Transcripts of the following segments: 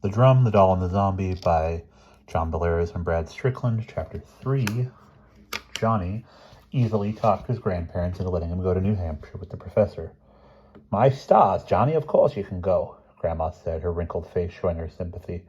The Drum, the Doll, and the Zombie by John Bellairs and Brad Strickland. Chapter 3. Johnny easily talked his grandparents into letting him go to New Hampshire with the professor. "My stars, Johnny, of course you can go," Grandma said, her wrinkled face showing her sympathy.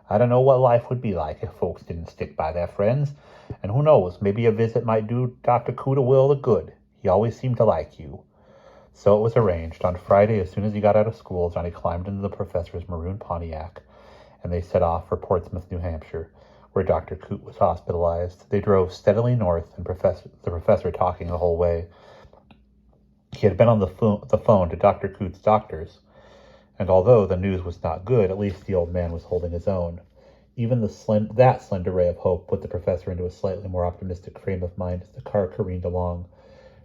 "I don't know what life would be like if folks didn't stick by their friends. And who knows, maybe a visit might do Dr. Coote a world of good. He always seemed to like you." So it was arranged. On Friday, as soon as he got out of school, Johnny climbed into the professor's maroon Pontiac, and they set off for Portsmouth, New Hampshire, where Dr. Coote was hospitalized. They drove steadily north, and the professor talking the whole way. He had been on the phone to Dr. Coote's doctors, and although the news was not good, at least the old man was holding his own. Even that slender ray of hope put the professor into a slightly more optimistic frame of mind as the car careened along.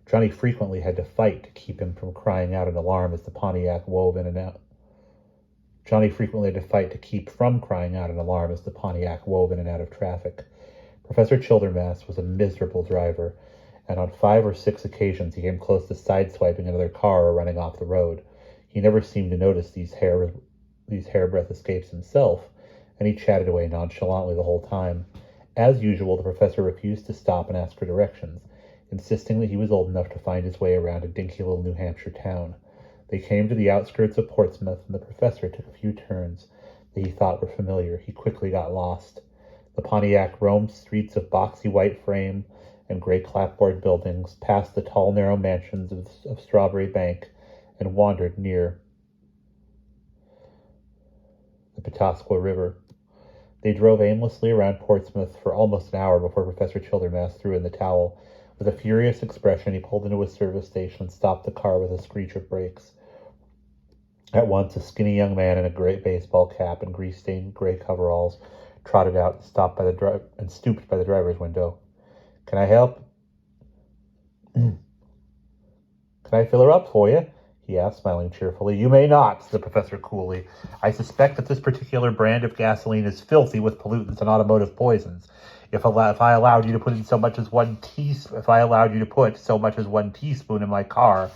Johnny frequently had to fight to keep him from crying out in alarm as the Pontiac wove in and out. Johnny frequently had to fight to keep from crying out in alarm as the Pontiac wove in and out of traffic. Professor Childermass was a miserable driver, and on 5 or 6 occasions he came close to sideswiping another car or running off the road. He never seemed to notice these hairbreadth escapes himself, and he chatted away nonchalantly the whole time. As usual, the professor refused to stop and ask for directions, insisting that he was old enough to find his way around a dinky little New Hampshire town. They came to the outskirts of Portsmouth, and the professor took a few turns that he thought were familiar. He quickly got lost. The Pontiac roamed streets of boxy white frame and gray clapboard buildings, past the tall, narrow mansions of Strawberry Bank, and wandered near the Petoskwa River. They drove aimlessly around Portsmouth for almost an hour before Professor Childermass threw in the towel. With a furious expression, he pulled into a service station and stopped the car with a screech of brakes. At once, a skinny young man in a gray baseball cap and grease-stained gray coveralls trotted out and stooped by the driver's window. "Can I help?" "Can I fill her up for you?" he asked, smiling cheerfully. "You may not," said the professor coolly. "I suspect that this particular brand of gasoline is filthy with pollutants and automotive poisons. If I allowed you to put so much as 1 teaspoon in my car,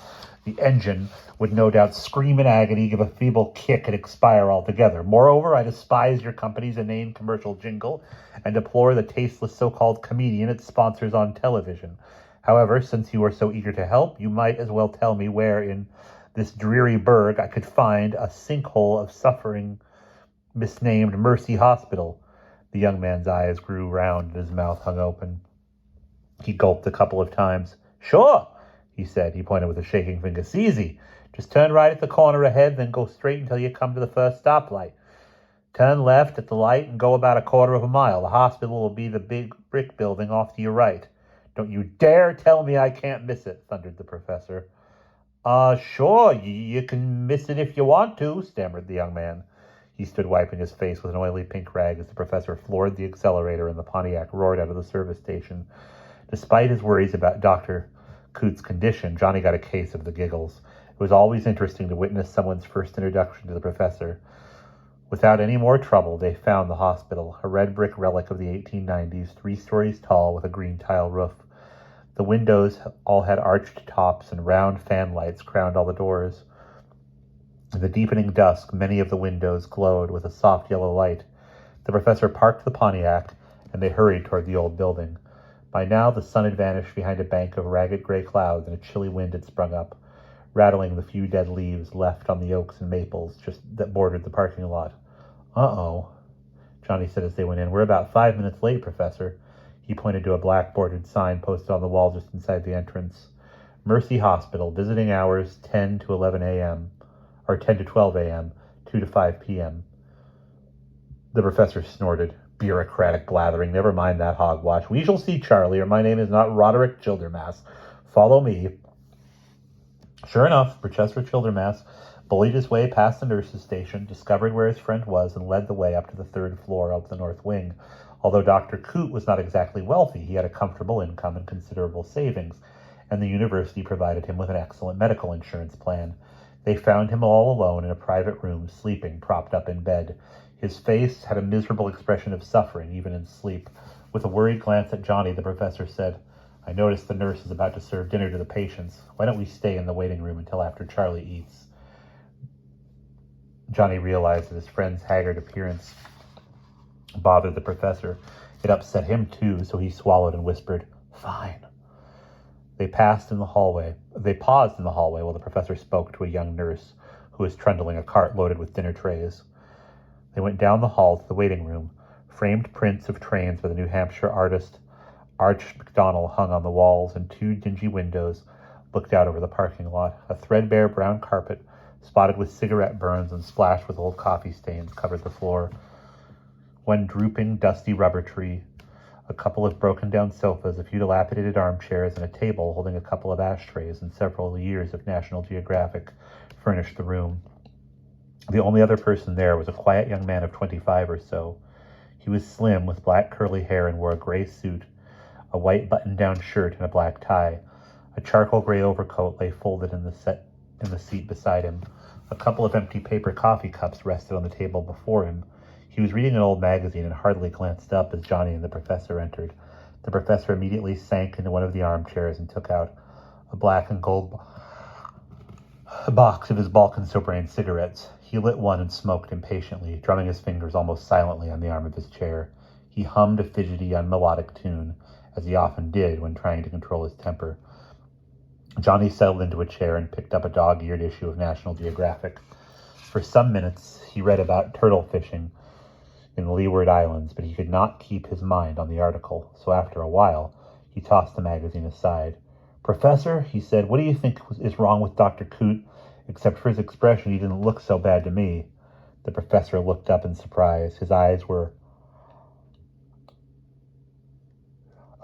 the engine would no doubt scream in agony, give a feeble kick, and expire altogether. Moreover, I despise your company's inane commercial jingle and deplore the tasteless so-called comedian it sponsors on television. However, since you are so eager to help, you might as well tell me where in this dreary burg I could find a sinkhole of suffering misnamed Mercy Hospital." The young man's eyes grew round and his mouth hung open. He gulped a couple of times. "Sure," he said. He pointed with a shaking finger. "It's easy. Just turn right at the corner ahead, then go straight until you come to the first stoplight. Turn left at the light and go about 1/4 of a mile. The hospital will be the big brick building off to your right." "Don't you dare tell me I can't miss it," thundered the professor. Sure, you can miss it if you want to," stammered the young man. He stood wiping his face with an oily pink rag as the professor floored the accelerator and the Pontiac roared out of the service station. Despite his worries about Dr. Coote's condition, Johnny got a case of the giggles. It was always interesting to witness someone's first introduction to the professor. Without any more trouble, they found the hospital, a red brick relic of the 1890s, 3 stories tall with a green tile roof. The windows all had arched tops, and round fan lights crowned all the doors. In the deepening dusk, many of the windows glowed with a soft yellow light. The professor parked the Pontiac, and they hurried toward the old building. By now, the sun had vanished behind a bank of ragged gray clouds, and a chilly wind had sprung up, rattling the few dead leaves left on the oaks and maples that bordered the parking lot. "Uh-oh," Johnny said as they went in. "We're about 5 minutes late, Professor." He pointed to a black-bordered sign posted on the wall just inside the entrance. "Mercy Hospital, visiting hours 10 to 11 a.m., or 10 to 12 a.m., 2 to 5 p.m. The professor snorted. "Bureaucratic blathering. Never mind that hogwash. We shall see, Charlie, or my name is not Roderick Childermass. Follow me." Sure enough, Professor Childermass bullied his way past the nurse's station, discovered where his friend was, and led the way up to the 3rd floor of the north wing. Although Dr. Coote was not exactly wealthy, he had a comfortable income and considerable savings, and the university provided him with an excellent medical insurance plan. They found him all alone in a private room, sleeping, propped up in bed. His face had a miserable expression of suffering, even in sleep. With a worried glance at Johnny, the professor said, "I notice the nurse is about to serve dinner to the patients. Why don't we stay in the waiting room until after Charlie eats?" Johnny realized that his friend's haggard appearance bothered the professor. It upset him too, so he swallowed and whispered, "Fine." They paused in the hallway while the professor spoke to a young nurse who was trundling a cart loaded with dinner trays. They went down the hall to the waiting room. Framed prints of trains by the New Hampshire artist Arch MacDonald hung on the walls, and two dingy windows looked out over the parking lot. A threadbare brown carpet, spotted with cigarette burns and splashed with old coffee stains, covered the floor. One drooping, dusty rubber tree, a couple of broken-down sofas, a few dilapidated armchairs, and a table holding a couple of ashtrays and several years of National Geographic furnished the room. The only other person there was a quiet young man of 25 or so. He was slim, with black curly hair, and wore a gray suit, a white button-down shirt, and a black tie. A charcoal gray overcoat lay folded in the seat beside him. A couple of empty paper coffee cups rested on the table before him. He was reading an old magazine and hardly glanced up as Johnny and the professor entered. The professor immediately sank into one of the armchairs and took out a black and gold box of his Balkan Sobrane cigarettes. He lit one and smoked impatiently, drumming his fingers almost silently on the arm of his chair. He hummed a fidgety, unmelodic tune, as he often did when trying to control his temper. Johnny settled into a chair and picked up a dog-eared issue of National Geographic. For some minutes, he read about turtle fishing in the Leeward Islands, but he could not keep his mind on the article, so after a while, he tossed the magazine aside. "Professor," he said, "what do you think is wrong with Dr. Coote? Except for his expression, he didn't look so bad to me." The professor looked up in surprise. His eyes were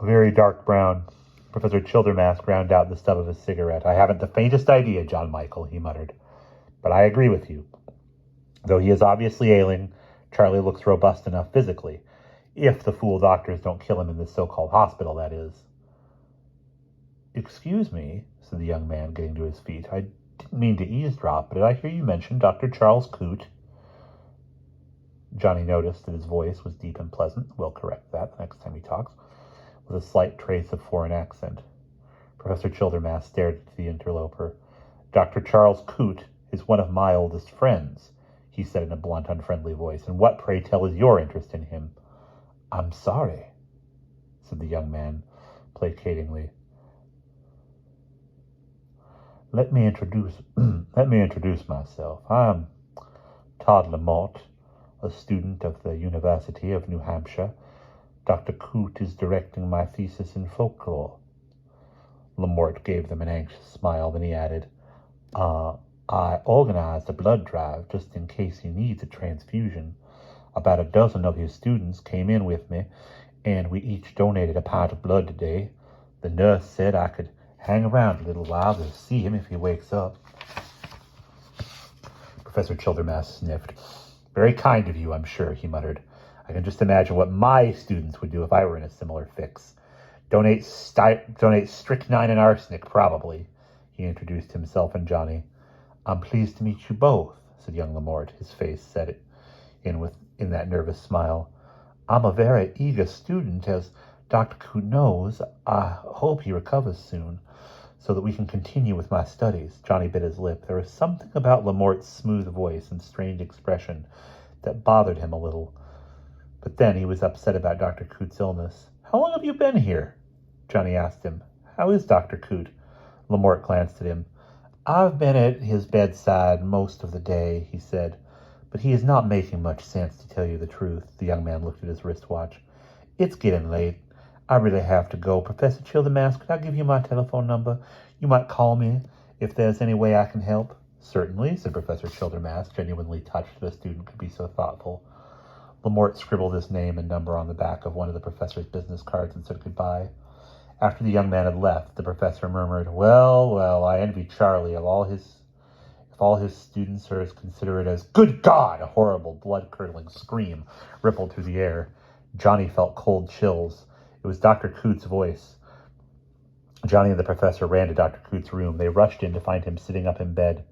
a very dark brown. Professor Childermass ground out the stub of his cigarette. "I haven't the faintest idea, John Michael," he muttered. "But I agree with you. Though he is obviously ailing, Charlie looks robust enough physically. If the fool doctors don't kill him in this so-called hospital, that is." "Excuse me," said the young man, getting to his feet. "I didn't mean to eavesdrop, but did I hear you mention Dr. Charles Coote?" Johnny noticed that his voice was deep and pleasant. We'll correct that the next time he talks, with a slight trace of foreign accent. Professor Childermass stared at the interloper. "Dr. Charles Coote is one of my oldest friends," he said in a blunt, unfriendly voice. "And what, pray tell, is your interest in him?" "I'm sorry," said the young man placatingly. Let me introduce myself. I am Todd Lamort, a student of the University of New Hampshire. Dr. Coote is directing my thesis in folklore." Lamort gave them an anxious smile. Then he added, "I organized a blood drive just in case he needs a transfusion. About a dozen of his students came in with me, and we each donated a pint of blood today. The nurse said I could hang around a little while to see him if he wakes up." Professor Childermass sniffed. "Very kind of you, I'm sure," he muttered. "I can just imagine what my students would do if I were in a similar fix. Donate strychnine and arsenic, probably." He introduced himself and Johnny. "I'm pleased to meet you both," said young Lamort, his face set in that nervous smile. "I'm a very eager student, as Dr. Coote knows. I hope he recovers soon, so that we can continue with my studies." Johnny bit his lip. There was something about Lamort's smooth voice and strained expression that bothered him a little. But then he was upset about Dr. Coote's illness. "How long have you been here?" Johnny asked him. "How is Dr. Coote?" Lamort glanced at him. "I've been at his bedside most of the day," he said, "but he is not making much sense, to tell you the truth." The young man looked at his wristwatch. "It's getting late. I really have to go. Professor Childermass, could I give you my telephone number? You might call me if there's any way I can help." "Certainly," said Professor Childermass, genuinely touched that a student could be so thoughtful. Lamort scribbled his name and number on the back of one of the professor's business cards and said goodbye. After the young man had left, the professor murmured, Well, I envy Charlie. If all his students are as considerate as—" "Good God!" A horrible, blood-curdling scream rippled through the air. Johnny felt cold chills. It was Dr. Coote's voice. Johnny and the professor ran to Dr. Coote's room. They rushed in to find him sitting up in bed,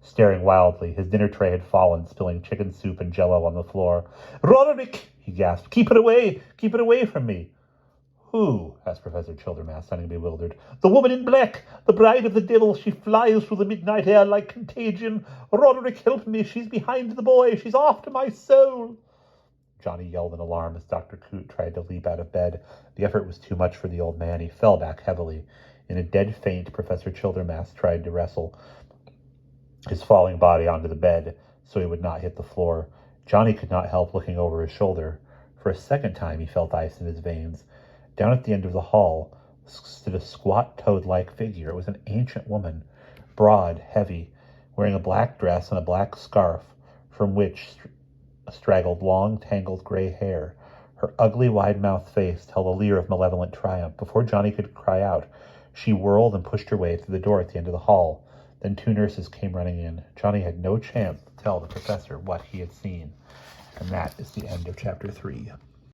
staring wildly. His dinner tray had fallen, spilling chicken soup and jello on the floor. "Roderick!" he gasped. Keep it away from me." Who? Asked Professor Childermass, sounding bewildered. The woman in black, the bride of the devil. She flies through the midnight air like contagion. Roderick, help me. She's behind the boy. She's after my soul. Johnny yelled in alarm as Dr. Coote tried to leap out of bed. The effort was too much for the old man. He fell back heavily. In a dead faint, Professor Childermass tried to wrestle his falling body onto the bed so he would not hit the floor. Johnny could not help looking over his shoulder. For a second time he felt ice in his veins. Down at the end of the hall stood a squat toad-like figure. It was an ancient woman, broad, heavy, wearing a black dress and a black scarf from which straggled long, tangled gray hair. Her ugly, wide-mouthed face held a leer of malevolent triumph. Before Johnny could cry out, she whirled and pushed her way through the door at the end of the hall. Then 2 nurses came running in. Johnny had no chance to tell the professor what he had seen. And that is the end of chapter 3.